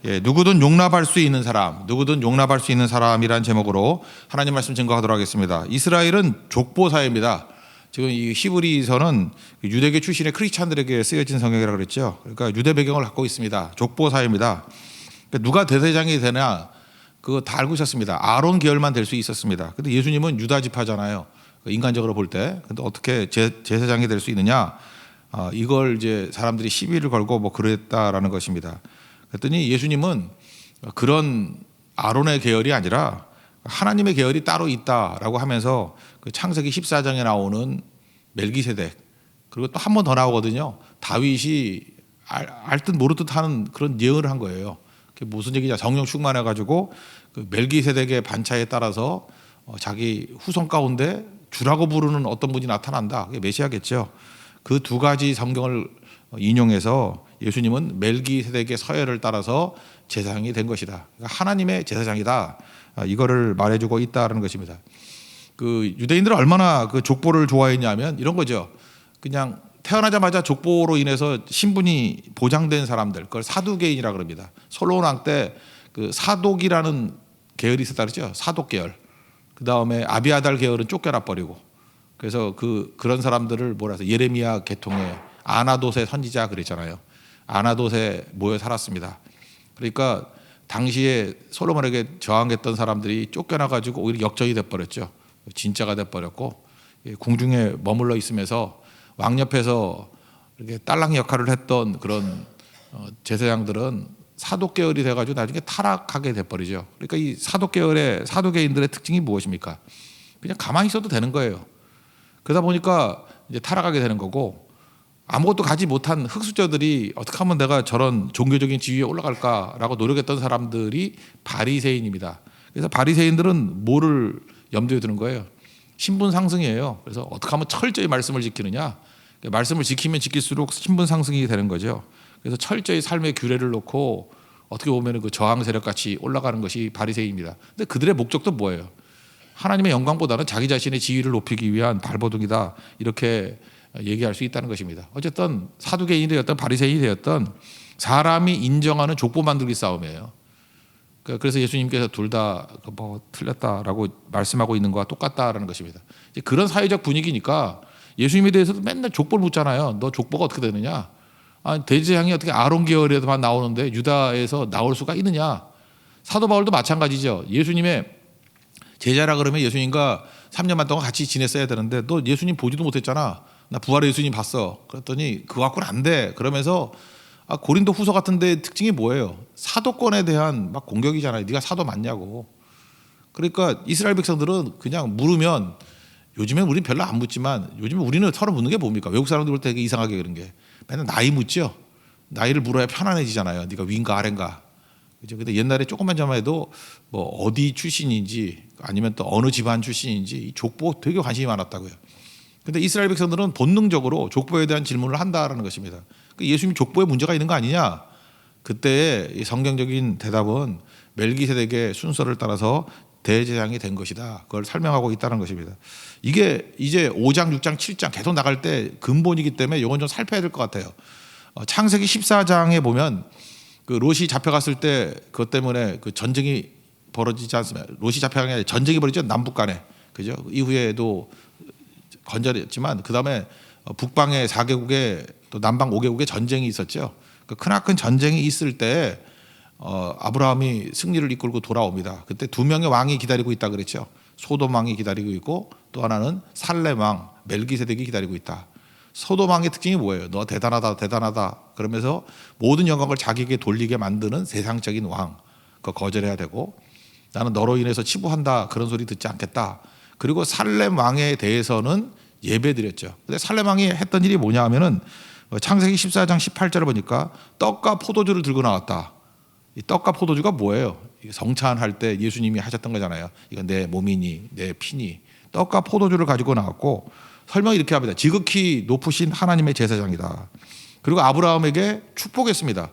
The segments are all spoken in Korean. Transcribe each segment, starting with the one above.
예, 누구든 용납할 수 있는 사람, 누구든 용납할 수 있는 사람이란 제목으로 하나님 말씀 증거하도록 하겠습니다. 이스라엘은 족보 사회입니다. 지금 이 히브리서는 유대계 출신의 크리스찬들에게 쓰여진 성경이라고 그랬죠. 그러니까 유대 배경을 갖고 있습니다. 족보 사회입니다. 그러니까 누가 대제사장이 되냐 그거 다 알고 있었습니다. 아론 계열만 될 수 있었습니다. 근데 예수님은 유다 지파잖아요. 인간적으로 볼 때. 근데 어떻게 제사장이 될 수 있느냐? 이걸 이제 사람들이 시비를 걸고 뭐 그랬다라는 것입니다. 그랬더니 예수님은 그런 아론의 계열이 아니라 하나님의 계열이 따로 있다라고 하면서 그 창세기 14장에 나오는 멜기세덱, 그리고 또 한 번 더 나오거든요. 다윗이 알 듯 모를 듯 하는 그런 예언을 한 거예요. 그게 무슨 얘기냐? 성령 충만해 가지고 그 멜기세덱의 반차에 따라서 자기 후손 가운데 주라고 부르는 어떤 분이 나타난다. 그게 메시아겠죠. 그 두 가지 성경을 인용해서 예수님은 멜기세덱의 서열을 따라서 제사장이 된 것이다. 그러니까 하나님의 제사장이다. 이거를 말해주고 있다는 것입니다. 그 유대인들은 얼마나 그 족보를 좋아했냐면 이런 거죠. 그냥 태어나자마자 족보로 인해서 신분이 보장된 사람들, 그걸 사두개인이라 그럽니다. 솔로몬 왕 때 그 사독이라는 계열이 있었다 그러죠. 사독 계열. 그 다음에 아비아달 계열은 쫓겨나 버리고. 그래서 그런 사람들을 뭐라 해서 예레미야 계통의 아나돗의 선지자 그랬잖아요. 아나돗에 모여 살았습니다. 그러니까 당시에 솔로몬에게 저항했던 사람들이 쫓겨나 가지고 오히려 역적이 돼 버렸죠. 진짜가 돼 버렸고 궁중에 머물러 있으면서 왕 옆에서 이렇게 딸랑 역할을 했던 그런 제사장들은 사독 계열이 돼 가지고 나중에 타락하게 돼 버리죠. 그러니까 이 사독 계열의 사두개인들의 특징이 무엇입니까? 그냥 가만히 있어도 되는 거예요. 그러다 보니까 이제 타락하게 되는 거고, 아무것도 가지 못한 흙수저들이 어떻게 하면 내가 저런 종교적인 지위에 올라갈까라고 노력했던 사람들이 바리새인입니다. 그래서 바리새인들은 뭐를 염두에 두는 거예요? 신분 상승이에요. 그래서 어떻게 하면 철저히 말씀을 지키느냐? 말씀을 지키면 지킬수록 신분 상승이 되는 거죠. 그래서 철저히 삶의 규례를 놓고 어떻게 보면 그 저항 세력 같이 올라가는 것이 바리새인입니다. 근데 그들의 목적도 뭐예요? 하나님의 영광보다는 자기 자신의 지위를 높이기 위한 발버둥이다. 이렇게 얘기할 수 있다는 것입니다. 어쨌든 사두개인이 되었던 바리새인이 되었던 사람이 인정하는 족보 만들기 싸움이에요. 그래서 예수님께서 둘 다 뭐 틀렸다라고 말씀하고 있는 거와 똑같다라는 것입니다. 그런 사회적 분위기니까 예수님에 대해서도 맨날 족보를 묻잖아요. 너 족보가 어떻게 되느냐? 대제사장이 어떻게 아론 계열에서만 나오는데 유다에서 나올 수가 있느냐? 사도 바울도 마찬가지죠. 예수님의 제자라 그러면 예수님과 3년 반 동안 같이 지냈어야 되는데 너 예수님 보지도 못했잖아. 나 부활의 예수님 봤어. 그랬더니 그거 갖고는 안 돼. 그러면서 고린도 후서 같은 데 특징이 뭐예요? 사도권에 대한 막 공격이잖아요. 네가 사도 맞냐고. 그러니까 이스라엘 백성들은 그냥 물으면, 요즘엔 우리는 별로 안 묻지만 요즘에 우리는 서로 묻는 게 뭡니까? 외국 사람들 볼 때 되게 이상하게 그런 게 맨날 나이 묻죠. 나이를 물어야 편안해지잖아요. 네가 위인가 아래인가. 그죠? 근데 옛날에 조금만 전만 해도 뭐 어디 출신인지 아니면 또 어느 집안 출신인지 이 족보 되게 관심이 많았다고요. 근데 이스라엘 백성들은 본능적으로 족보에 대한 질문을 한다라는 것입니다. 예수님 족보에 문제가 있는 거 아니냐? 그때의 성경적인 대답은 멜기세덱의 순서를 따라서 대제사장이 된 것이다. 그걸 설명하고 있다는 것입니다. 이게 이제 5장, 6장, 7장 계속 나갈 때 근본이기 때문에 이건 좀 살펴야 될 것 같아요. 창세기 14장에 보면 그 롯이 잡혀갔을 때 그것 때문에 그 전쟁이 벌어지지 않습니까? 롯이 잡혀간 게 아니라 전쟁이 벌어지죠. 남북 간에. 그죠? 이후에도 건절했지만 그 다음에 북방의 4개국에 또 남방 5개국의 전쟁이 있었죠. 그 크나큰 전쟁이 있을 때 아브라함이 승리를 이끌고 돌아옵니다. 그때 두 명의 왕이 기다리고 있다 그랬죠. 소돔 왕이 기다리고 있고 또 하나는 살렘 왕 멜기세덱이 기다리고 있다. 소돔 왕의 특징이 뭐예요? 너 대단하다 대단하다 그러면서 모든 영광을 자기에게 돌리게 만드는 세상적인 왕. 그거 거절해야 되고, 나는 너로 인해서 치부한다 그런 소리 듣지 않겠다. 그리고 살렘 왕에 대해서는 예배드렸죠. 근데 살렘 왕이 했던 일이 뭐냐 하면은 창세기 14장 18절을 보니까 떡과 포도주를 들고 나왔다. 이 떡과 포도주가 뭐예요? 성찬할 때 예수님이 하셨던 거잖아요. 이건 내 몸이니 내 피니. 떡과 포도주를 가지고 나왔고, 설명이 이렇게 합니다. 지극히 높으신 하나님의 제사장이다. 그리고 아브라함에게 축복했습니다.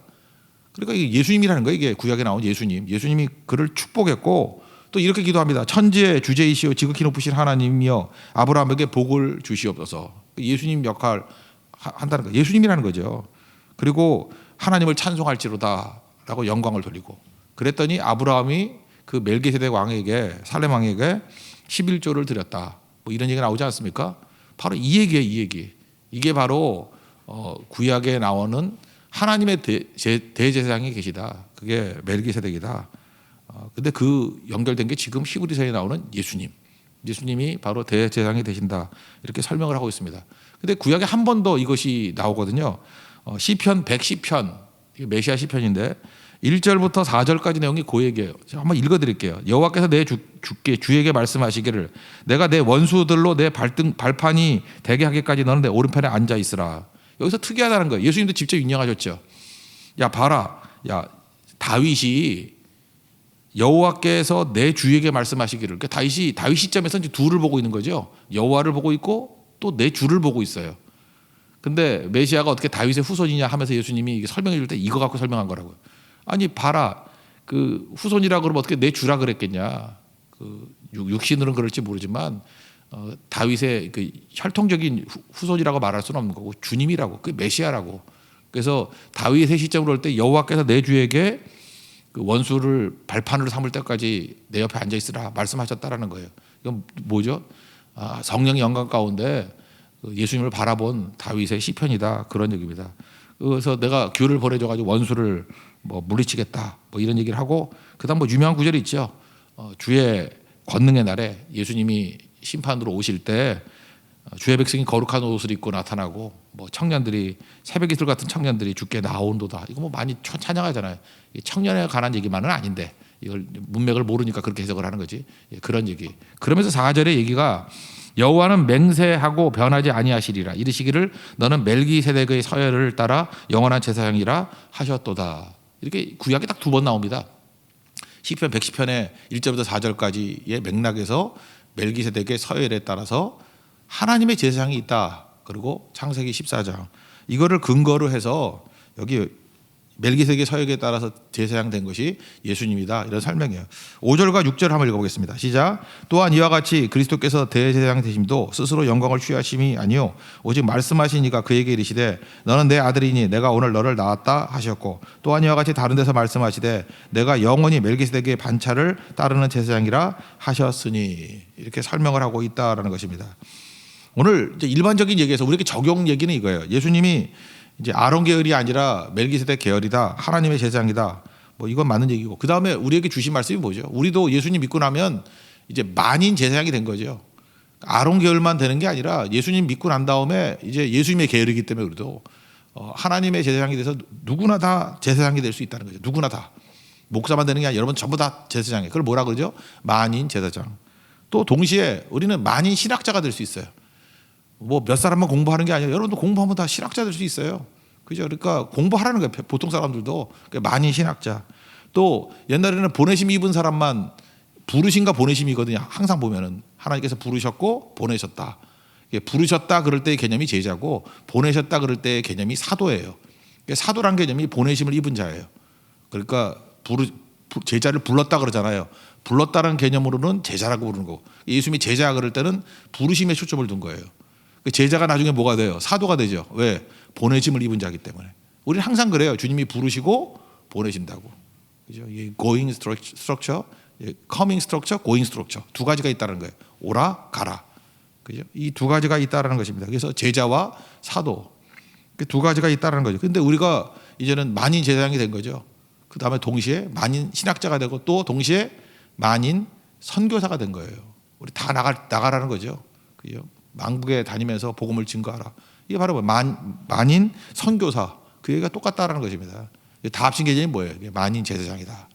그러니까 이게 예수님이라는 거예요. 이게 구약에 나온 예수님. 예수님이 그를 축복했고 또 이렇게 기도합니다. 천지의 주제이시오 지극히 높으신 하나님이여 아브라함에게 복을 주시옵소서. 예수님 역할 한다는 거예요. 예수님이라는 거죠. 그리고 하나님을 찬송할지로다. 라고 영광을 돌리고, 그랬더니 아브라함이 그 멜기세덱 왕에게, 살렘 왕에게 11조를 드렸다. 뭐 이런 얘기가 나오지 않습니까? 바로 이 얘기예요, 이 얘기. 이게 바로 구약에 나오는 하나님의 대제사장이 계시다. 그게 멜기세덱이다. 근데 그 연결된 게 지금 히브리서에 나오는 예수님이 바로 대제사장이 되신다. 이렇게 설명을 하고 있습니다. 근데 구약에 한 번 더 이것이 나오거든요. 시편 110편, 이게 메시아 시편인데 1절부터 4절까지 내용이 그 얘기예요. 제가 한번 읽어드릴게요. 여호와께서 내 주에게 말씀하시기를 내가 내 원수들로 내 발판이 되게 하기까지 너는 내 오른편에 앉아 있으라. 여기서 특이하다는 거예요. 예수님도 직접 인정하셨죠. 야 봐라, 야 다윗이 여호와께서 내 주에게 말씀하시기를. 그러니까 다윗 시점에서 이제 둘을 보고 있는 거죠. 여호와를 보고 있고 또 내 주를 보고 있어요. 근데 메시아가 어떻게 다윗의 후손이냐 하면서 예수님이 이게 설명해 줄 때 이거 갖고 설명한 거라고요. 아니 봐라, 그 후손이라 그러면 어떻게 내 주라 그랬겠냐. 그 육신으로는 그럴지 모르지만 다윗의 그 혈통적인 후손이라고 말할 수는 없는 거고 주님이라고, 그 메시아라고. 그래서 다윗의 시점으로 할 때 여호와께서 내 주에게 그 원수를 발판으로 삼을 때까지 내 옆에 앉아 있으라 말씀하셨다라는 거예요. 이건 뭐죠? 성령의 영광 가운데 예수님을 바라본 다윗의 시편이다, 그런 얘기입니다. 그래서 내가 귤을 보내줘가지고 원수를 뭐 물리치겠다, 뭐 이런 얘기를 하고, 그다음 뭐 유명한 구절이 있죠. 주의 권능의 날에 예수님이 심판으로 오실 때 주의 백성이 거룩한 옷을 입고 나타나고, 뭐 청년들이, 새벽 이슬 같은 청년들이 주께 나온도다. 이거 뭐 많이 찬양하잖아요. 청년에 관한 얘기만은 아닌데 이걸 문맥을 모르니까 그렇게 해석을 하는 거지. 그런 얘기. 그러면서 4절의 얘기가 여호와는 맹세하고 변하지 아니하시리라. 이르시기를 너는 멜기세덱의 서열을 따라 영원한 제사장이라 하셨도다. 이렇게 구약에 딱 2번 나옵니다. 시편 110편의 1절부터 4절까지의 맥락에서 멜기세덱의 서열에 따라서 하나님의 제사장이 있다. 그리고 창세기 14장 이거를 근거로 해서 여기 멜기세덱의 서열에 따라서 제사장 된 것이 예수님이다, 이런 설명이에요. 5절과 6절 한번 읽어보겠습니다. 시작. 또한 이와 같이 그리스도께서 대제사장 되심도 스스로 영광을 취하심이 아니요 오직 말씀하신 이가 그에게 이르시되 너는 내 아들이니 내가 오늘 너를 낳았다 하셨고, 또한 이와 같이 다른 데서 말씀하시되 내가 영원히 멜기세덱의 반차를 따르는 제사장이라 하셨으니, 이렇게 설명을 하고 있다라는 것입니다. 오늘 이제 일반적인 얘기에서 우리에게 적용 얘기는 이거예요. 예수님이 이제 아론 계열이 아니라 멜기세덱 계열이다, 하나님의 제사장이다, 뭐 이건 맞는 얘기고, 그 다음에 우리에게 주신 말씀이 뭐죠? 우리도 예수님 믿고 나면 이제 만인 제사장이 된 거죠. 아론 계열만 되는 게 아니라 예수님 믿고 난 다음에 이제 예수님의 계열이기 때문에 우리도 하나님의 제사장이 돼서 누구나 다 제사장이 될 수 있다는 거죠. 누구나 다. 목사만 되는 게 아니라 여러분 전부 다 제사장이에요. 그걸 뭐라 그러죠? 만인 제사장. 또 동시에 우리는 만인 신학자가 될 수 있어요. 뭐 몇 사람만 공부하는 게 아니라 여러분도 공부하면 다 신학자 될 수 있어요. 그죠? 그러니까 공부하라는 거예요. 보통 사람들도. 만인 신학자. 또 옛날에는 보내심 입은 사람만 부르심과 보내심이거든요. 항상 보면은 하나님께서 부르셨고 보내셨다. 부르셨다 그럴 때의 개념이 제자고, 보내셨다 그럴 때의 개념이 사도예요. 사도란 개념이 보내심을 입은 자예요. 그러니까 제자를 불렀다 그러잖아요. 불렀다는 개념으로는 제자라고 부르는 거고, 예수님이 제자 그럴 때는 부르심에 초점을 둔 거예요. 제자가 나중에 뭐가 돼요? 사도가 되죠. 왜? 보내심을 입은 자이기 때문에. 우리는 항상 그래요. 주님이 부르시고 보내신다고. 그죠? going structure, coming structure, going structure. 두 가지가 있다는 거예요. 오라, 가라. 그죠? 이 두 가지가 있다는 것입니다. 그래서 제자와 사도. 두 가지가 있다는 거죠. 근데 우리가 이제는 만인 제사장이 된 거죠. 그 다음에 동시에 만인 신학자가 되고 또 동시에 만인 선교사가 된 거예요. 우리 다 나가라는 거죠. 그죠? 망국에 다니면서 복음을 증거하라. 이게 바로 만인 선교사, 그 얘기가 똑같다라는 것입니다. 다 합친 개념이 뭐예요? 만인 제사장이다.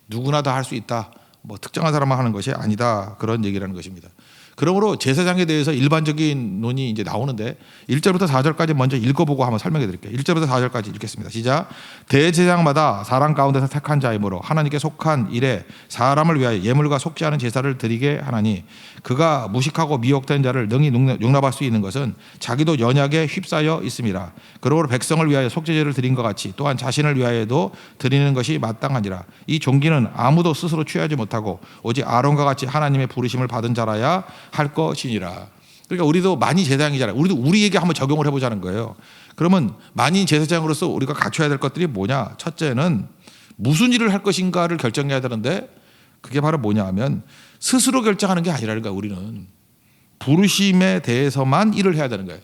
누구나 다 할 수 있다. 뭐 특정한 사람만 하는 것이 아니다, 그런 얘기라는 것입니다. 그러므로 제사장에 대해서 일반적인 논이 이제 나오는데 1절부터 4절까지 먼저 읽어보고 한번 설명해 드릴게요. 1절부터 4절까지 읽겠습니다. 시작. 대제사장마다 사람 가운데서 택한 자이므로 하나님께 속한 일에 사람을 위하여 예물과 속지 않은 제사를 드리게 하나니, 그가 무식하고 미혹된 자를 능히 용납할 수 있는 것은 자기도 연약에 휩싸여 있음이라. 그러므로 백성을 위하여 속죄제를 드린 것 같이 또한 자신을 위하여도 드리는 것이 마땅하니라. 이 종기는 아무도 스스로 취하지 못하고 오직 아론과 같이 하나님의 부르심을 받은 자라야 할 것이니라. 그러니까 우리도 만인 제사장이잖아요. 우리도 우리에게 한번 적용을 해보자는 거예요. 그러면 만인 제사장으로서 우리가 갖춰야 될 것들이 뭐냐? 첫째는 무슨 일을 할 것인가를 결정해야 되는데 그게 바로 뭐냐 하면 스스로 결정하는 게 아니라는 거야. 우리는 부르심에 대해서만 일을 해야 되는 거예요.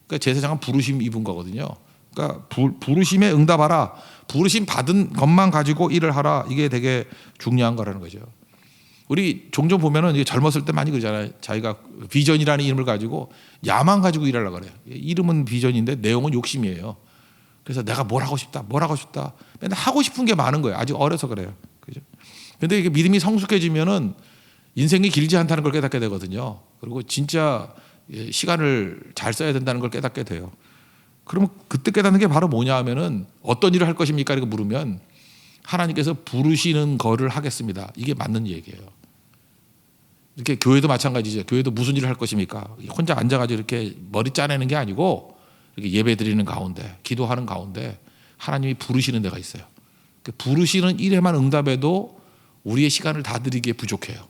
그러니까 제사장은 부르심 입은 거거든요. 그러니까 부르심에 응답하라. 부르심 받은 것만 가지고 일을 하라. 이게 되게 중요한 거라는 거죠. 우리 종종 보면은 이게 젊었을 때 많이 그러잖아요. 자기가 비전이라는 이름을 가지고 야망 가지고 일하려고 그래요. 이름은 비전인데 내용은 욕심이에요. 그래서 내가 뭘 하고 싶다. 맨날 하고 싶은 게 많은 거예요. 아직 어려서 그래요. 그죠? 근데 이게 믿음이 성숙해지면은 인생이 길지 않다는 걸 깨닫게 되거든요. 그리고 진짜 시간을 잘 써야 된다는 걸 깨닫게 돼요. 그러면 그때 깨닫는 게 바로 뭐냐 하면은 어떤 일을 할 것입니까? 이렇게 물으면 하나님께서 부르시는 거를 하겠습니다. 이게 맞는 얘기예요. 이렇게 교회도 마찬가지죠. 교회도 무슨 일을 할 것입니까? 혼자 앉아가지고 이렇게 머리 짜내는 게 아니고 이렇게 예배 드리는 가운데, 기도하는 가운데 하나님이 부르시는 데가 있어요. 부르시는 일에만 응답해도 우리의 시간을 다 드리기에 부족해요.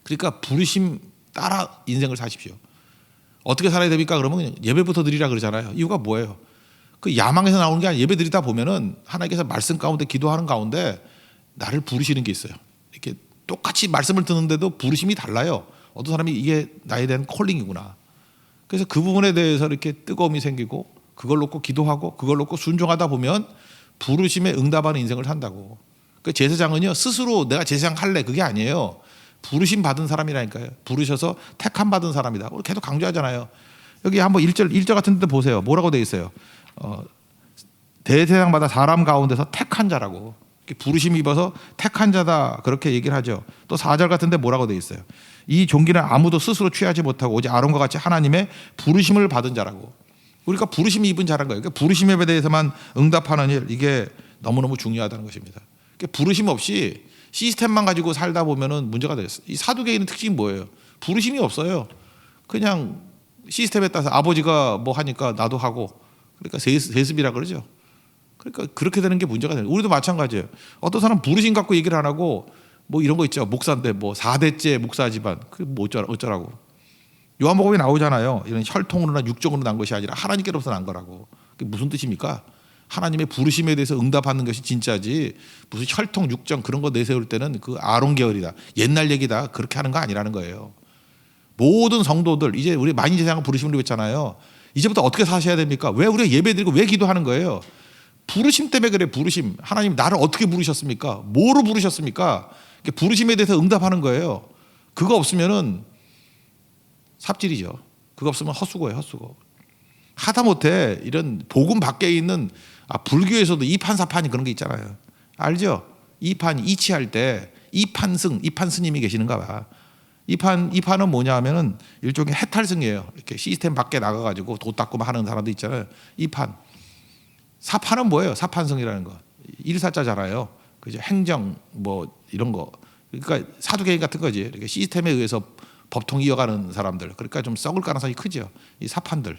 그러니까 부르심 따라 인생을 사십시오. 어떻게 살아야 됩니까? 그러면 그냥 예배부터 드리라 그러잖아요. 이유가 뭐예요? 그 야망에서 나오는 게 아니라 예배 드리다 보면은 하나님께서 말씀 가운데 기도하는 가운데 나를 부르시는 게 있어요. 이렇게 똑같이 말씀을 듣는데도 부르심이 달라요. 어떤 사람이 이게 나에 대한 콜링이구나. 그래서 그 부분에 대해서 이렇게 뜨거움이 생기고 그걸 놓고 기도하고 그걸 놓고 순종하다 보면 부르심에 응답하는 인생을 산다고. 그 제사장은요 스스로 내가 제사장 할래 그게 아니에요. 부르심 받은 사람이라니까요. 부르셔서 택함 받은 사람이다. 계속 강조하잖아요. 여기 한번 1절 같은 데 보세요. 뭐라고 돼 있어요? 대제사장마다 사람 가운데서 택한 자라고. 부르심 입어서 택한 자다 그렇게 얘기를 하죠. 또 4절 같은 데 뭐라고 돼 있어요? 이 종기는 아무도 스스로 취하지 못하고 오직 아론과 같이 하나님의 부르심을 받은 자라고. 우리가 부르심이 입은 자란 거예요. 그러니까 부르심에 대해서만 응답하는 일 이게 너무너무 중요하다는 것입니다. 그러니까 부르심 없이 시스템만 가지고 살다 보면은 문제가 되겠어요. 이 사두개인의 특징이 뭐예요? 부르심이 없어요. 그냥 시스템에 따라서 아버지가 뭐 하니까 나도 하고 그러니까 세습이라 그러죠. 그러니까 그렇게 되는 게 문제가 돼요. 우리도 마찬가지예요. 어떤 사람 부르심 갖고 얘기를 안 하고 뭐 이런 거 있죠. 목사인데 뭐 4대째 목사 집안 그 뭐 어쩌라고. 요한복음에 나오잖아요. 이런 혈통으로나 육정으로 난 것이 아니라 하나님께로서 난 거라고. 그게 무슨 뜻입니까? 하나님의 부르심에 대해서 응답하는 것이 진짜지 무슨 혈통 육정 그런 거 내세울 때는 그 아론 계열이다. 옛날 얘기다. 그렇게 하는 거 아니라는 거예요. 모든 성도들 이제 우리 만인 제사장을 부르심을 입었잖아요. 이제부터 어떻게 사셔야 됩니까? 왜 우리가 예배드리고 왜 기도하는 거예요? 부르심 때문에 그래. 부르심. 하나님 나를 어떻게 부르셨습니까? 뭐로 부르셨습니까? 부르심에 대해서 응답하는 거예요. 그거 없으면은 삽질이죠. 그거 없으면 헛수고예요. 헛수고. 하다못해 이런 복음 밖에 있는 불교에서도 이판사판이 그런 게 있잖아요. 알죠? 이치할 때 이판 스님이 계시는가 봐. 이판은 뭐냐 하면은 일종의 해탈승이에요. 이렇게 시스템 밖에 나가가지고 도 닦고 하는 사람도 있잖아요. 이판. 사판은 뭐예요? 사판승이라는 거. 일사자잖아요. 그죠? 행정 뭐 이런 거. 그러니까 사두개인 같은 거지. 이렇게 시스템에 의해서 법통 이어가는 사람들. 그러니까 좀 썩을 가능성이 크죠. 이 사판들.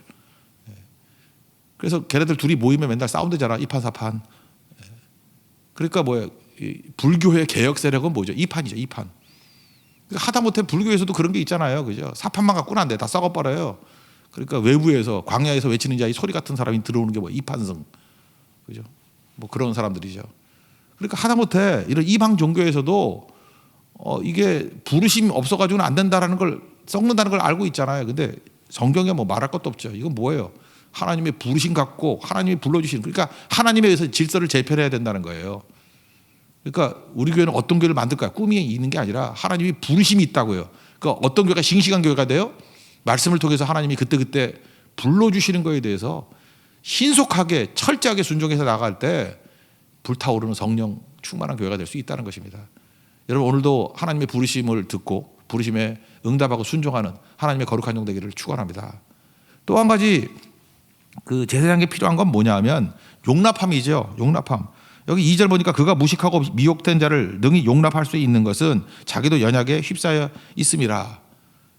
그래서 걔네들 둘이 모이면 맨날 싸운대잖아. 이판 사판. 그러니까 뭐예요? 불교의 개혁 세력은 뭐죠? 이판이죠. 이판. 그러니까 하다못해 불교에서도 그런 게 있잖아요. 그죠? 사판만 갖고는 안 돼. 다 썩어버려요. 그러니까 외부에서 광야에서 외치는 자의 소리 같은 사람이 들어오는 게 뭐 이판승. 그죠? 뭐 그런 사람들이죠. 그러니까 하다못해 이런 이방 종교에서도 이게 부르심이 없어가지고는 안 된다라는 걸 썩는다는 걸 알고 있잖아요. 근데 성경에 뭐 말할 것도 없죠. 이건 뭐예요? 하나님의 부르심 갖고 하나님이 불러주시는 그러니까 하나님에 의해서 질서를 재편해야 된다는 거예요. 그러니까 우리 교회는 어떤 교회를 만들까요? 꿈이 있는 게 아니라 하나님이 부르심이 있다고요. 그러니까 어떤 교회가 싱싱한 교회가 돼요? 말씀을 통해서 하나님이 그때그때 불러주시는 거에 대해서 신속하게 철저하게 순종해서 나갈 때 불타오르는 성령 충만한 교회가 될 수 있다는 것입니다. 여러분 오늘도 하나님의 부르심을 듣고 부르심에 응답하고 순종하는 하나님의 거룩한 종 되기를 축원합니다. 또 한 가지 그 제사장에게 필요한 건 뭐냐 하면 용납함이죠. 용납함. 여기 2절 보니까 그가 무식하고 미혹된 자를 능히 용납할 수 있는 것은 자기도 연약에 휩싸여 있음이라.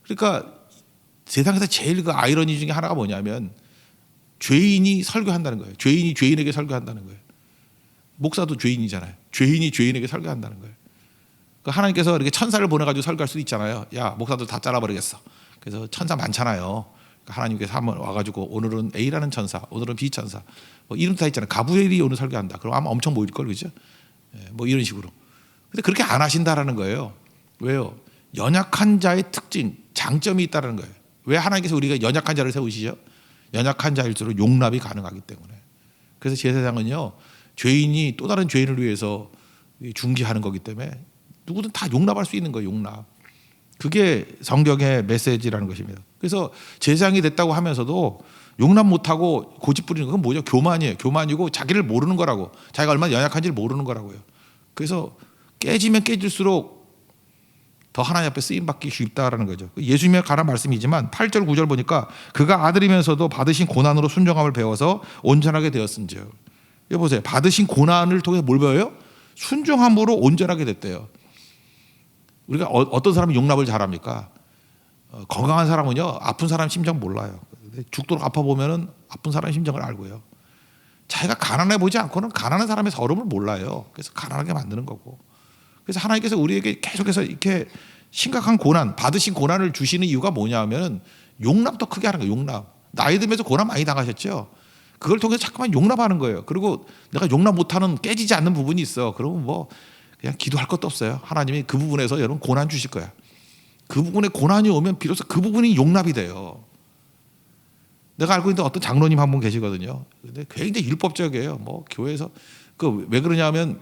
그러니까 세상에서 제일 그 아이러니 중에 하나가 뭐냐면 죄인이 설교한다는 거예요. 죄인이 죄인에게 설교한다는 거예요. 목사도 죄인이잖아요. 죄인이 죄인에게 설교한다는 거예요. 그러니까 하나님께서 이렇게 천사를 보내가지고 설교할 수도 있잖아요. 야 목사들 다 잘라버리겠어. 그래서 천사 많잖아요. 하나님께서 한번 와가지고 오늘은 A라는 천사, 오늘은 B 천사, 뭐 이름 다 있잖아요. 가브리엘이 오늘 설교한다. 그럼 아마 엄청 모일 걸, 그죠? 뭐 이런 식으로. 근데 그렇게 안 하신다라는 거예요. 왜요? 연약한 자의 특징, 장점이 있다는 거예요. 왜 하나님께서 우리가 연약한 자를 세우시죠? 연약한 자일수록 용납이 가능하기 때문에. 그래서 제사장은요, 죄인이 또 다른 죄인을 위해서 중지하는 거기 때문에 누구든 다 용납할 수 있는 거예요. 용납. 그게 성경의 메시지라는 것입니다. 그래서 제사장이 됐다고 하면서도 용납 못하고 고집 부리는 건 뭐죠? 교만이에요. 교만이고 자기를 모르는 거라고. 자기가 얼마나 연약한지를 모르는 거라고요. 그래서 깨지면 깨질수록 더 하나님 앞에 쓰임받기 쉽다라는 거죠. 예수님에 관한 말씀이지만 8절 9절 보니까 그가 아들이면서도 받으신 고난으로 순종함을 배워서 온전하게 되었은지요. 여기 보세요. 받으신 고난을 통해 뭘 배워요? 순종함으로 온전하게 됐대요. 우리가 어떤 사람이 용납을 잘합니까? 건강한 사람은요, 아픈 사람 심정 몰라요. 죽도록 아파 보면은 아픈 사람 심정을 알고요. 자기가 가난해 보지 않고는 가난한 사람의 서름을 몰라요. 그래서 가난하게 만드는 거고. 그래서 하나님께서 우리에게 계속해서 이렇게 심각한 고난, 받으신 고난을 주시는 이유가 뭐냐면 용납 더 크게 하는 거예요. 용납. 나이 들면서 고난 많이 당하셨죠? 그걸 통해서 자꾸만 용납하는 거예요. 그리고 내가 용납 못하는 깨지지 않는 부분이 있어. 그러면 뭐 그냥 기도할 것도 없어요. 하나님이 그 부분에서 여러분 고난 주실 거야. 그 부분에 고난이 오면 비로소 그 부분이 용납이 돼요. 내가 알고 있는 어떤 장로님 한 분 계시거든요. 근데 굉장히 율법적이에요. 뭐 교회에서 그 왜 그러냐면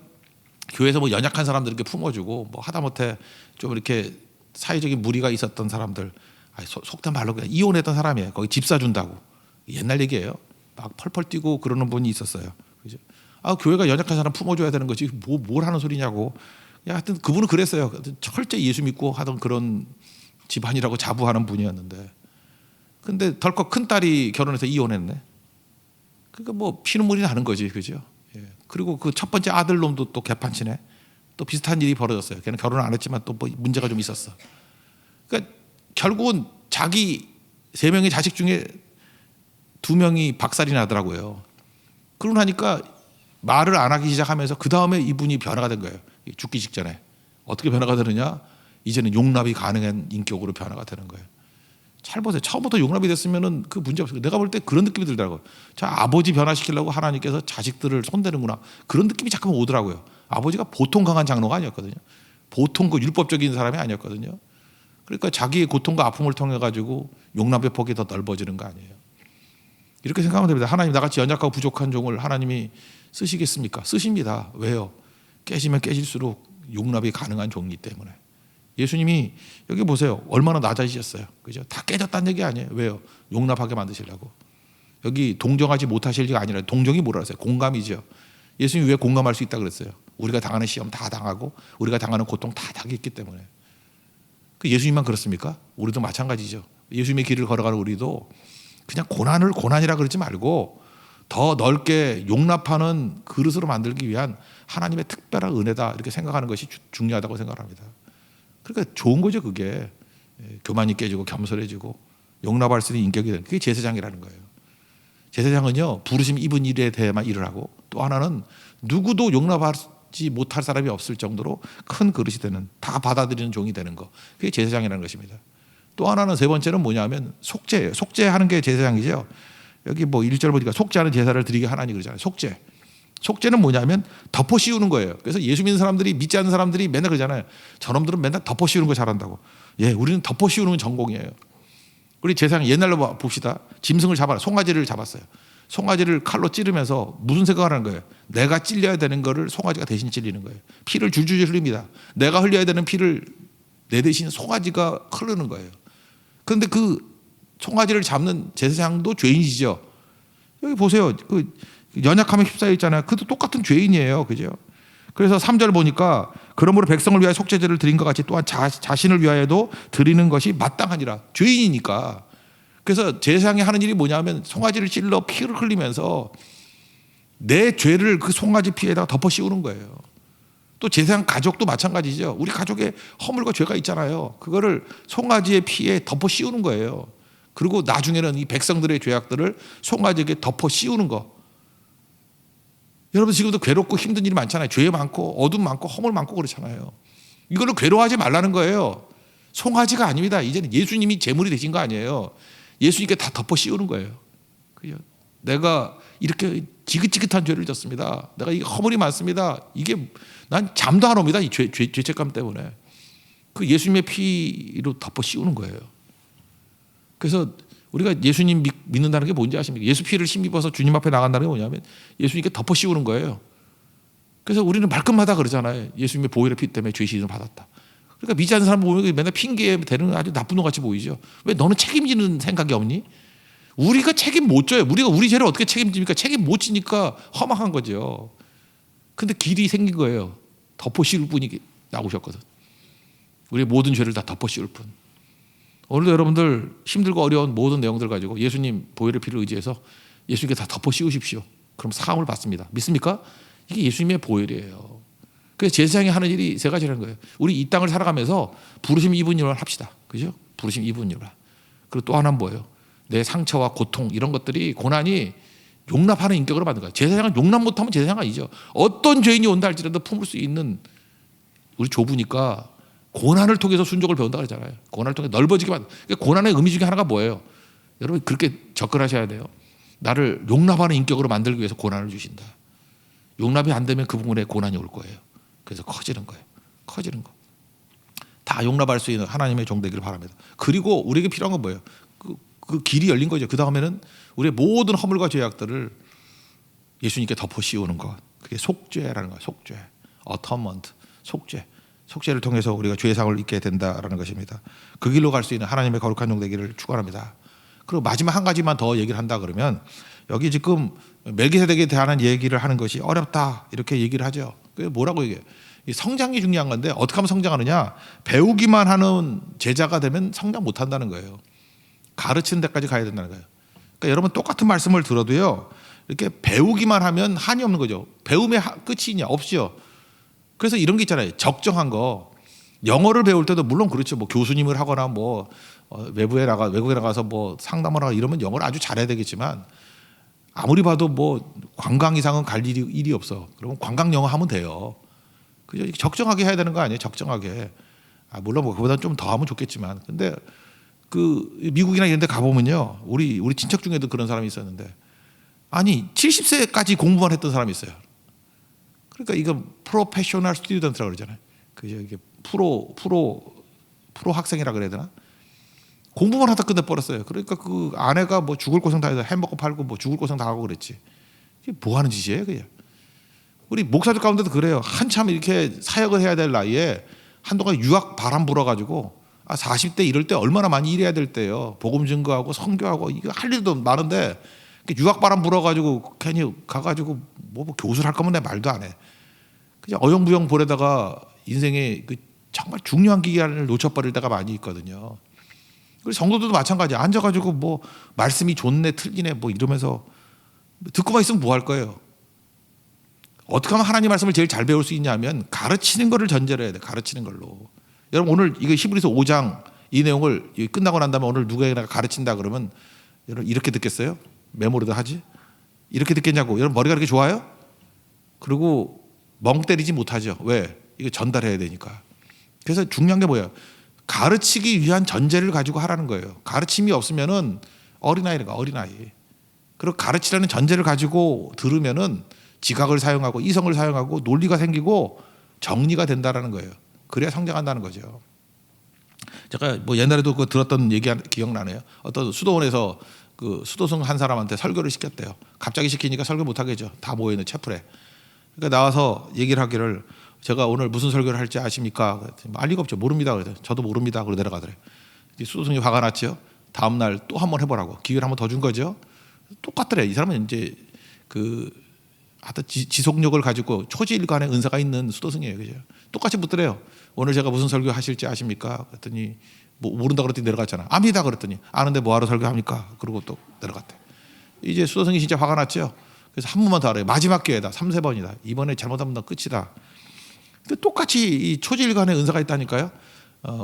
교회에서 뭐 연약한 사람들에게 품어주고 뭐 하다못해 좀 이렇게 사회적인 무리가 있었던 사람들, 속된 말로 그냥 이혼했던 사람이에요. 거기 집 사준다고. 옛날 얘기예요. 막 펄펄 뛰고 그러는 분이 있었어요. 그죠? 교회가 연약한 사람 품어줘야 되는 거지. 뭘 하는 소리냐고. 하여튼 그분은 그랬어요. 철저히 예수 믿고 하던 그런 집안이라고 자부하는 분이었는데. 근데 덜컥 큰 딸이 결혼해서 이혼했네. 그러니까 뭐 피눈물이 나는 거지, 그죠? 예. 그리고 그 첫 번째 아들 놈도 또 개판치네. 또 비슷한 일이 벌어졌어요. 걔는 결혼 안 했지만 또 뭐 문제가 좀 있었어. 그러니까 결국은 자기 3명의 자식 중에 2명이 박살이 나더라고요. 그러고 나니까 말을 안 하기 시작하면서 그 다음에 이분이 변화가 된 거예요. 죽기 직전에. 어떻게 변화가 되느냐? 이제는 용납이 가능한 인격으로 변화가 되는 거예요. 잘 보세요. 처음부터 용납이 됐으면은 그 문제 없어요. 내가 볼 때 그런 느낌이 들더라고요. 자, 아버지 변화시키려고 하나님께서 자식들을 손대는구나. 그런 느낌이 잠깐만 오더라고요. 아버지가 보통 강한 장로가 아니었거든요. 보통 그 율법적인 사람이 아니었거든요. 그러니까 자기의 고통과 아픔을 통해 가지고 용납의 폭이 더 넓어지는 거 아니에요. 이렇게 생각하면 됩니다. 하나님, 나같이 연약하고 부족한 종을 하나님이 쓰시겠습니까? 쓰십니다. 왜요? 깨지면 깨질수록 용납이 가능한 종이기 때문에. 예수님이 여기 보세요. 얼마나 낮아지셨어요. 그죠? 다 깨졌다는 얘기 아니에요. 왜요? 용납하게 만드시려고. 여기 동정하지 못하실 리가 아니라 동정이 뭐라 그랬어요? 공감이죠. 예수님이 왜 공감할 수 있다고 그랬어요? 우리가 당하는 시험 다 당하고 우리가 당하는 고통 다 당했기 때문에. 그 예수님만 그렇습니까? 우리도 마찬가지죠. 예수님의 길을 걸어가는 우리도 그냥 고난을 고난이라 그러지 말고 더 넓게 용납하는 그릇으로 만들기 위한 하나님의 특별한 은혜다 이렇게 생각하는 것이 중요하다고 생각합니다. 그러니까 좋은 거죠. 그게 교만이 깨지고 겸손해지고 용납할 수 있는 인격이 되는 그게 제사장이라는 거예요. 제사장은요 부르심 입은 일에 대해만 일을 하고 또 하나는 누구도 용납하지 못할 사람이 없을 정도로 큰 그릇이 되는 다 받아들이는 종이 되는 거 그게 제사장이라는 것입니다. 또 하나는 세 번째는 뭐냐면 속죄예요. 속죄하는 게 제사장이죠. 여기 뭐 1절 보니까 속죄하는 제사를 드리게 하나니 그러잖아요. 속죄. 속죄는 뭐냐면 덮어 씌우는 거예요. 그래서 예수 믿는 사람들이 믿지 않는 사람들이 맨날 그러잖아요. 저놈들은 맨날 덮어 씌우는 거 잘한다고. 예, 우리는 덮어 씌우는 건 전공이에요. 우리 제사장 옛날로 봅시다. 짐승을 잡아라. 송아지를 잡았어요. 송아지를 칼로 찌르면서 무슨 생각을 하는 거예요? 내가 찔려야 되는 거를 송아지가 대신 찔리는 거예요. 피를 줄줄 흘립니다. 내가 흘려야 되는 피를 내 대신 송아지가 흐르는 거예요. 그런데 그 송아지를 잡는 제사장도 죄인이죠. 여기 보세요. 그 연약함에 휩싸여 있잖아요. 그도 똑같은 죄인이에요. 그죠? 그래서 3절 보니까 그러므로 백성을 위하여 속죄제를 드린 것 같이 또한 자신을 위하여도 드리는 것이 마땅하니라. 죄인이니까. 그래서 제사장이 하는 일이 뭐냐면 송아지를 찔러 피를 흘리면서 내 죄를 그 송아지 피에다가 덮어 씌우는 거예요. 또 제사장 가족도 마찬가지죠. 우리 가족에 허물과 죄가 있잖아요. 그거를 송아지의 피에 덮어 씌우는 거예요. 그리고 나중에는 이 백성들의 죄악들을 송아지에게 덮어 씌우는 거. 여러분 지금도 괴롭고 힘든 일이 많잖아요. 죄 많고 어둠 많고 허물 많고 그렇잖아요. 이거를 괴로워하지 말라는 거예요. 송아지가 아닙니다. 이제는 예수님이 제물이 되신 거 아니에요. 예수님께 다 덮어 씌우는 거예요. 그죠? 내가 이렇게 지긋지긋한 죄를 졌습니다. 내가 이게 허물이 많습니다. 이게 난 잠도 안 옵니다. 이 죄책감 때문에. 그 예수님의 피로 덮어 씌우는 거예요. 그래서 우리가 예수님 믿는다는 게 뭔지 아십니까? 예수 피를 힘입어서 주님 앞에 나간다는 게 뭐냐면 예수님께 덮어 씌우는 거예요. 그래서 우리는 말끝마다 그러잖아요. 예수님의 보혈의 피 때문에 죄 씻음을 받았다. 그러니까 믿지 않는 사람 보면 맨날 핑계 대는 아주 나쁜 놈 같이 보이죠. 왜 너는 책임지는 생각이 없니? 우리가 책임 못 져요. 우리가 우리 죄를 어떻게 책임집니까? 책임 못 지니까 허망한 거죠. 근데 길이 생긴 거예요. 덮어 씌울 분이 나오셨거든. 우리의 모든 죄를 다 덮어 씌울 분. 오늘도 여러분들 힘들고 어려운 모든 내용들 가지고 예수님 보혈의 피를 의지해서 예수님께 다 덮어 씌우십시오. 그럼 사함을 받습니다. 믿습니까? 이게 예수님의 보혈이에요. 그래서 제사장이 하는 일이 세 가지라는 거예요. 우리 이 땅을 살아가면서 부르심 입은 일만 합시다. 그죠? 부르심 입은 일만. 그리고 또 하나는 뭐예요? 내 상처와 고통 이런 것들이 고난이 용납하는 인격으로 만든 거예요. 제사장은 용납 못하면 제사장 아니죠. 어떤 죄인이 온다 할지라도 품을 수 있는 우리 좁으니까 고난을 통해서 순종을 배운다 그러잖아요. 고난을 통해 넓어지게 만든. 고난의 의미 중에 하나가 뭐예요? 여러분 그렇게 접근하셔야 돼요. 나를 용납하는 인격으로 만들기 위해서 고난을 주신다. 용납이 안 되면 그 부분에 고난이 올 거예요. 그래서 커지는 거예요. 커지는 거. 다 용납할 수 있는 하나님의 종 되기를 바랍니다. 그리고 우리에게 필요한 건 뭐예요? 그 길이 열린 거죠. 그 다음에는 우리의 모든 허물과 죄악들을 예수님께 덮어 씌우는 것. 그게 속죄라는 거예요. 속죄. 어터먼트. 속죄. 속죄를 통해서 우리가 죄상을 잊게 된다라는 것입니다. 그 길로 갈 수 있는 하나님의 거룩한 종 되기를 축원합니다. 그리고 마지막 한 가지만 더 얘기를 한다 그러면 여기 지금 멜기세덱에 대한 얘기를 하는 것이 어렵다 이렇게 얘기를 하죠. 그게 뭐라고 얘기해요? 성장이 중요한 건데 어떻게 하면 성장하느냐? 배우기만 하는 제자가 되면 성장 못한다는 거예요. 가르치는 데까지 가야 된다는 거예요. 그러니까 여러분 똑같은 말씀을 들어도요. 이렇게 배우기만 하면 한이 없는 거죠. 배움의 끝이 있냐? 없죠. 그래서 이런 게 있잖아요. 적정한 거. 영어를 배울 때도 물론 그렇죠. 뭐 교수님을 하거나 뭐 외국에 나가서 뭐 상담을 하거나 이러면 영어를 아주 잘해야 되겠지만 아무리 봐도 뭐 관광 이상은 갈 일이 없어. 그러면 관광 영어 하면 돼요. 그죠? 적정하게 해야 되는 거 아니에요? 적정하게. 물론 뭐 그보다 좀 더 하면 좋겠지만. 근데 그 미국이나 이런 데 가보면요. 우리 친척 중에도 그런 사람이 있었는데 아니 70세까지 공부만 했던 사람이 있어요. 그러니까 이거 프로페셔널 스튜던트라고 그러잖아요. 그죠? 이게 프로 학생이라 그래야 되나? 공부만 하다 끝내버렸어요. 그러니까 그 아내가 뭐 죽을 고생 다 해서 햄버거 팔고 뭐 죽을 고생 다 하고 그랬지. 이게 뭐 하는 짓이에요, 그냥. 우리 목사들 가운데도 그래요. 한참 이렇게 사역을 해야 될 나이에 한동안 유학 바람 불어가지고 40대 이럴 때 얼마나 많이 일해야 될 때요. 복음 증거하고 선교하고 이거 할 일도 많은데 유학 바람 불어가지고 괜히 가가지고 뭐 교수를 할 거면 내 말도 안 해. 그냥 어영부영 보내다가 인생의 그 정말 중요한 기간을 놓쳐버릴 때가 많이 있거든요. 그리고 성도들도 마찬가지야. 앉아가지고 뭐 말씀이 좋네 틀리네 뭐 이러면서 듣고만 있으면 뭐 할 거예요. 어떻게 하면 하나님 말씀을 제일 잘 배울 수 있냐면 가르치는 거를 전제로 해야 돼. 가르치는 걸로. 여러분 오늘 이거 히브리서 5장 이 내용을 끝나고 난 다음에 오늘 누구에게나 가르친다 그러면 여러분 이렇게 듣겠어요? 메모로도 하지? 이렇게 듣겠냐고. 여러분 머리가 그렇게 좋아요? 그리고 멍 때리지 못하죠. 왜? 이거 전달해야 되니까. 그래서 중요한 게 뭐예요? 가르치기 위한 전제를 가지고 하라는 거예요. 가르침이 없으면은 어린아이가 어린아이. 그리고 가르치라는 전제를 가지고 들으면은 지각을 사용하고 이성을 사용하고 논리가 생기고 정리가 된다라는 거예요. 그래야 성장한다는 거죠. 제가 뭐 옛날에도 그거 들었던 얘기 기억나네요. 어떤 수도원에서 그 수도승 한 사람한테 설교를 시켰대요. 갑자기 시키니까 설교 못 하겠죠. 다 모여 있는 채플에. 그러니까 나와서 얘기를 하기를 제가 오늘 무슨 설교를 할지 아십니까? 알 리가 없죠. 모릅니다. 그래서 저도 모릅니다. 그러고 내려가더래요. 수도승이 화가 났죠. 다음 날 또 한 번 해보라고 기회를 한 번 더 준 거죠. 똑같더래. 이 사람은 이제 그 하여튼 지속력을 가지고 초지일관의 은사가 있는 수도승이에요. 그죠? 똑같이 묻더래요. 오늘 제가 무슨 설교 하실지 아십니까? 그랬더니 뭐 모른다 그랬더니 내려갔잖아. 압니다 그랬더니 아는데 뭐하러 설교합니까? 그러고 또 내려갔대. 이제 수도승이 진짜 화가 났죠. 그래서 한 번만 더 하래요. 마지막 기회다. 3, 4번이다. 이번에 잘못하면 너 끝이다. 근데 똑같이 이 초지일관의 은사가 있다니까요.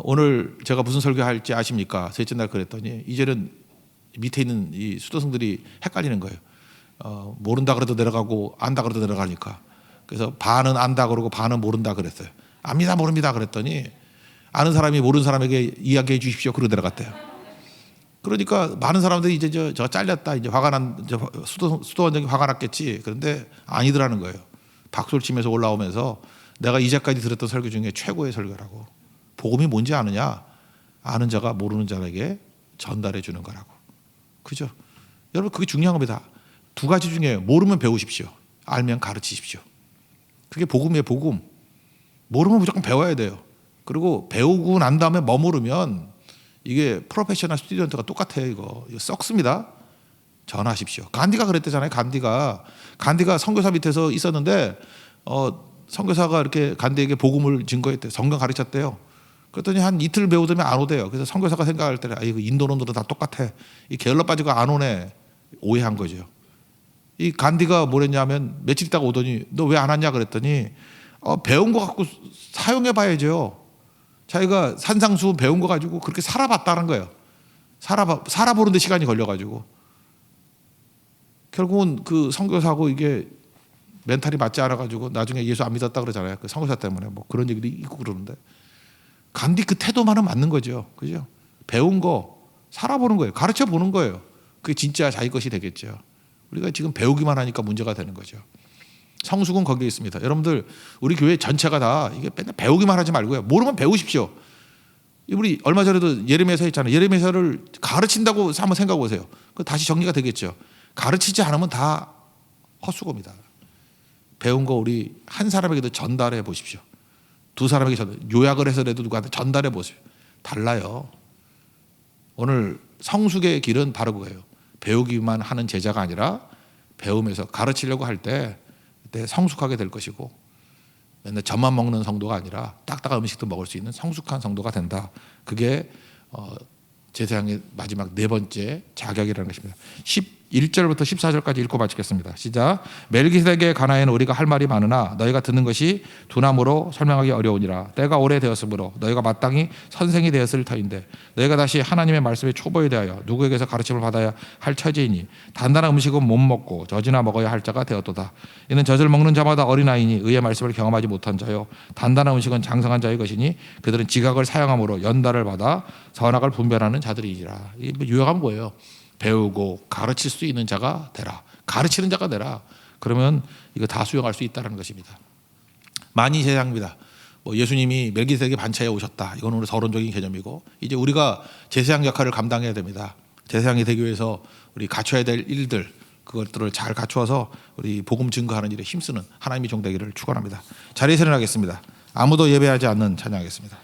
오늘 제가 무슨 설교할지 아십니까? 셋째 날 그랬더니 이제는 밑에 있는 이 수도승들이 헷갈리는 거예요. 모른다 그래도 내려가고 안다 그래도 내려가니까. 그래서 반은 안다 그러고 반은 모른다 그랬어요. 압니다 모릅니다 그랬더니 아는 사람이 모르는 사람에게 이야기해 주십시오. 그러고 내려갔대요. 그러니까 많은 사람들이 이제 저 잘렸다, 이제 화가 난, 이제 수도원장이 화가 났겠지. 그런데 아니더라는 거예요. 박수를 치면서 올라오면서 내가 이제까지 들었던 설교 중에 최고의 설교라고. 복음이 뭔지 아느냐? 아는 자가 모르는 자에게 전달해 주는 거라고. 그죠? 여러분, 그게 중요한 겁니다. 두 가지 중에 모르면 배우십시오. 알면 가르치십시오. 그게 복음이에요, 복음. 모르면 무조건 배워야 돼요. 그리고 배우고 난 다음에 머무르면 이게 프로페셔널 스튜던트가 똑같아요. 이거 썩습니다. 전하십시오. 간디가 그랬대잖아요. 간디가 선교사 밑에서 있었는데 선교사가 이렇게 간디에게 복음을 증거했대요. 성경 가르쳤대요. 그랬더니 한 이틀 배우더니 안 오대요. 그래서 선교사가 생각할 때는 이거 인도론들은 다 똑같아. 이 게을러 빠지고 안 오네. 오해한 거죠. 이 간디가 뭐랬냐면 며칠 있다가 오더니 너 왜 안 왔냐 그랬더니 배운 거 갖고 사용해 봐야죠. 자기가 산상수 배운 거 가지고 그렇게 살아봤다는 거예요. 살아보는데 시간이 걸려가지고 결국은 그 선교사하고 이게 멘탈이 맞지 않아가지고 나중에 예수 안 믿었다 그러잖아요. 그 선교사 때문에 뭐 그런 얘기도 있고 그러는데 간디 그 태도만은 맞는 거죠. 그죠? 배운 거 살아보는 거예요. 가르쳐 보는 거예요. 그게 진짜 자기 것이 되겠죠. 우리가 지금 배우기만 하니까 문제가 되는 거죠. 성숙은 거기에 있습니다. 여러분들 우리 교회 전체가 다 이게 맨날 배우기만 하지 말고요. 모르면 배우십시오. 우리 얼마 전에도 예레미야서 했잖아요. 예레미야서를 가르친다고 한번 생각해 보세요. 그 다시 정리가 되겠죠. 가르치지 않으면 다 헛수고입니다. 배운 거 우리 한 사람에게도 전달해 보십시오. 두 사람에게 요약을 해서라도 누구한테 전달해 보세요. 달라요. 오늘 성숙의 길은 바로 그거예요. 배우기만 하는 제자가 아니라 배우면서 가르치려고 할 때 그때 성숙하게 될 것이고 맨날 젖만 먹는 성도가 아니라 딱딱한 음식도 먹을 수 있는 성숙한 성도가 된다. 그게 제사장의 마지막 네 번째 자격이라는 것입니다. 11절부터 14절까지 읽고 마치겠습니다. 시작. 멜기세덱의 가나에는 우리가 할 말이 많으나 너희가 듣는 것이 두나무로 설명하기 어려우니라. 때가 오래되었으므로 너희가 마땅히 선생이 되었을 터인데 너희가 다시 하나님의 말씀에 초보에 대하여 누구에게서 가르침을 받아야 할 처지이니 단단한 음식은 못 먹고 젖이나 먹어야 할 자가 되었도다. 이는 젖을 먹는 자마다 어린아이니 의의 말씀을 경험하지 못한 자요 단단한 음식은 장성한 자의 것이니 그들은 지각을 사용함으로 연달을 받아 선악을 분별하는 자들이니라. 이 요약하면 뭐예요? 배우고 가르칠 수 있는 자가 되라. 가르치는 자가 되라. 그러면 이거 다 수용할 수 있다는 것입니다. 많이 제사장입니다. 뭐 예수님이 멜기세덱의 반차에 오셨다. 이건 오늘 서론적인 개념이고 이제 우리가 제사장 역할을 감당해야 됩니다. 제사장이 되기 위해서 우리 갖춰야 될 일들 그것들을 잘 갖추어서 우리 복음 증거하는 일에 힘쓰는 하나님의 종 되기를 축원합니다. 자리에 일어나겠습니다. 아무도 예배하지 않는 찬양하겠습니다.